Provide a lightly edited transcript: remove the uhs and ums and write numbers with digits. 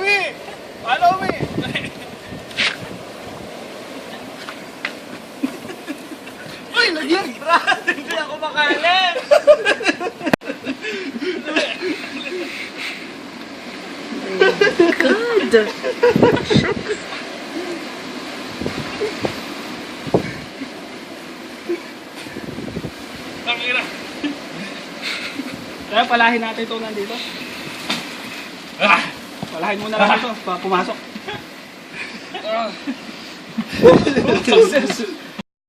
me! Follow me! Uy, lagyan! Hindi ako makain! God! Tangina! Kaya palahin natin ito nandito. Palahin muna natin ito para pumasok. Success!